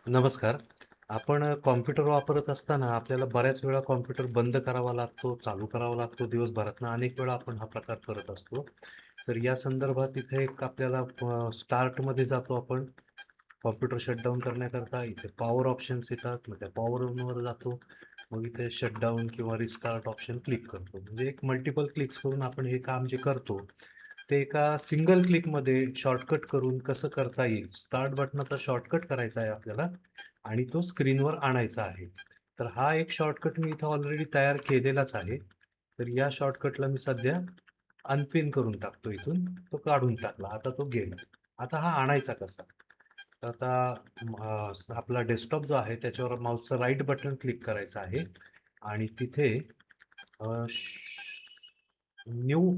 नमस्कार. आपण कॉम्प्युटर वापरत असताना आपल्याला बऱ्याच वेळा कॉम्प्युटर बंद करावा लागतो, चालू करावा लागतो दिवसभरातनं अनेक वेळा आपण हा प्रकार करत असतो. तर या संदर्भात इथे एक आपल्याला स्टार्टमध्ये जातो आपण कॉम्प्युटर शटडाउन करण्याकरता. इथे पॉवर ऑप्शन्स येतात. मग त्या पॉवर ऑनवर जातो. मग इथे शटडाउन किंवा रिस्टार्ट ऑप्शन क्लिक करतो. म्हणजे एक मल्टिपल क्लिक्स करून आपण हे काम जे करतो, ते एका सिंगल क्लिकमध्ये शॉर्टकट करून कसं करता येईल. स्टार्ट बटनाचा शॉर्टकट करायचा आहे आपल्याला आणि तो स्क्रीनवर आणायचा आहे. तर हा एक शॉर्टकट मी इथं ऑलरेडी तयार केलेलाच आहे. तर या शॉर्टकटला मी सध्या अनपिन करून टाकतो इथून. तो काढून टाकला. आता तो गेला. आता हा आणायचा कसा? तर आता आपला डेस्कटॉप जो आहे त्याच्यावर माऊसचं राईट बटन क्लिक करायचं आहे आणि तिथे न्यू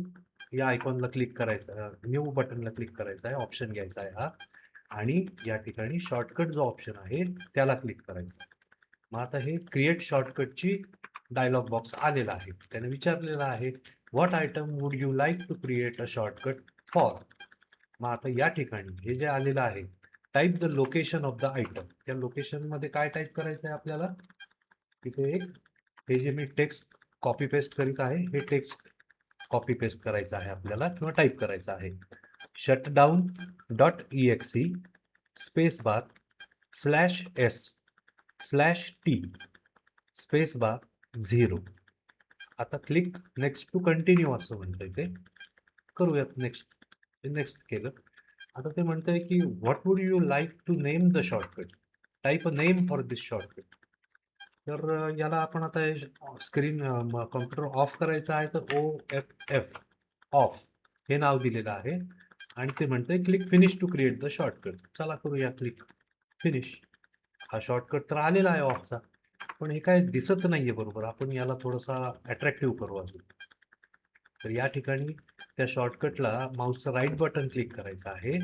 या आयकॉनला क्लिक करायचं, न्यू बटनला क्लिक करायचं आहे, ऑप्शन घ्यायचा आहे हा आणि या ठिकाणी शॉर्टकट जो ऑप्शन आहे त्याला क्लिक करायचं आहे. मग आता हे क्रिएट शॉर्टकटची डायलॉग बॉक्स आलेला आहे. त्याने विचारलेलं आहे, what item would you like to create a shortcut for. मग आता या ठिकाणी हे जे आलेलं आहे, type the location of the item. त्या लोकेशनमध्ये काय टाईप करायचं आहे आपल्याला? तिथे एक हे जे मी टेक्स्ट कॉपी पेस्ट करीत आहे, हे टेक्स्ट कॉपी पेस्ट करायचं आहे आपल्याला किंवा टाईप करायचं आहे. Shutdown dot exe space bar slash S slash T space bar 0. आता क्लिक नेक्स्ट टू कंटिन्यू असं म्हणतंय ते. करूयात नेक्स्ट. नेक्स्ट केलं. आता ते म्हणतंय की what would you like to name the shortcut. Type a name for this shortcut. तर याला आपण आता स्क्रीन कॉम्प्युटर ऑफ करायचा आहे तर OFF ऑफ हे नाव दिलेलं आहे आणि ते म्हणतंय click finish to create the shortcut. चला करूया क्लिक फिनिश. हा शॉर्टकट तर आलेला आहे ऑफचा, पण हे काय दिसत नाहीये बरोबर. आपण याला थोडासा अट्रॅक्टिव्ह करू अजून. तर या ठिकाणी त्या शॉर्टकटला माऊसचं राईट बटन क्लिक करायचं आहे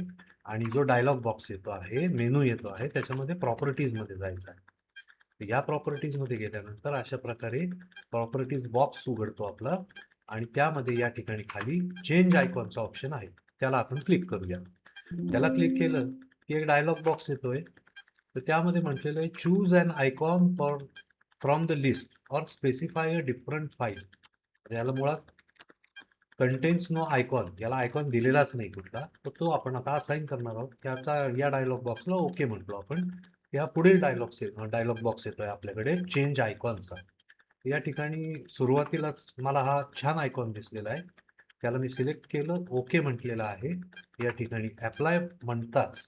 आणि जो डायलॉग बॉक्स येतो आहे, मेनू येतो आहे, त्याच्यामध्ये प्रॉपर्टीजमध्ये जायचं आहे. तर या प्रॉपर्टीजमध्ये गेल्यानंतर अशा प्रकारे प्रॉपर्टीज बॉक्स उघडतो आपला आणि त्यामध्ये या ठिकाणी खाली चेंज आयकॉनचा ऑप्शन आहे. त्याला आपण क्लिक करूया. त्याला क्लिक केलं की एक डायलॉग बॉक्स येतोय. तर त्यामध्ये म्हटलेलं आहे choose an icon for from the list or specify a different file. याला मुळात कंटेन्स नो आयकॉन, याला आयकॉन दिलेलाच नाही कुठला, तर तो आपण आता असाइन करणार आहोत. त्याचा या डायलॉग बॉक्सला ओके म्हटलो आपण. या पुढील डायलॉग बॉक्स येतोय आपल्याकडे चेंज आयकॉनचा. या ठिकाणी सुरुवातीलाच मला हा छान आयकॉन दिसलेला आहे. त्याला मी सिलेक्ट केलं, ओके म्हटलेला आहे. या ठिकाणी अप्लाय म्हणताच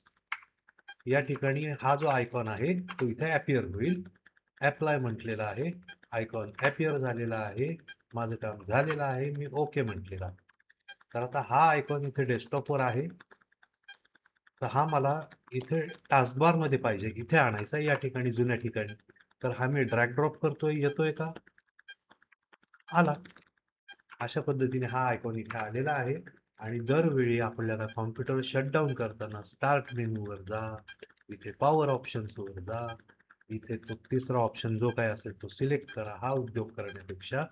या ठिकाणी हा जो आयकॉन आहे तो इथे अपिअर होईल. अप्लाय म्हटलेला आहे, आयकॉन अपिअर झालेला आहे. माझं काम झालेलं आहे. मी ओके म्हटलेला. तर आता हा आयकॉन इथे डेस्कटॉपवर आहे. तर हा मला इथे टास्कबार मध्ये पाहिजे, इथे आणायचा या ठिकाणी जुन्या ठिकाणी. तर हा मी ड्रॅग ड्रॉप करतोय, येतोय का? आला. अशा पद्धतीने हा आयकॉन इथे आलेला आहे आणि दरवेळी आपल्याला कॉम्प्युटर शटडाऊन करताना स्टार्ट मेनूवर जा, इथे पॉवर ऑप्शन्सवर जा, इथे तो तिसरा ऑप्शन जो काय असेल तो सिलेक्ट करा. हा उद्योग करण्यापेक्षा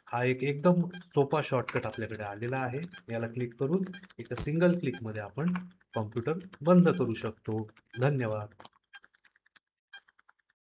हा एक एकदम सोपा शॉर्टकट आपल्याकडे आलेला आहे. याला क्लिक करून एका सिंगल क्लिकमध्ये आपण कॉम्प्युटर बंद करू शकतो. धन्यवाद.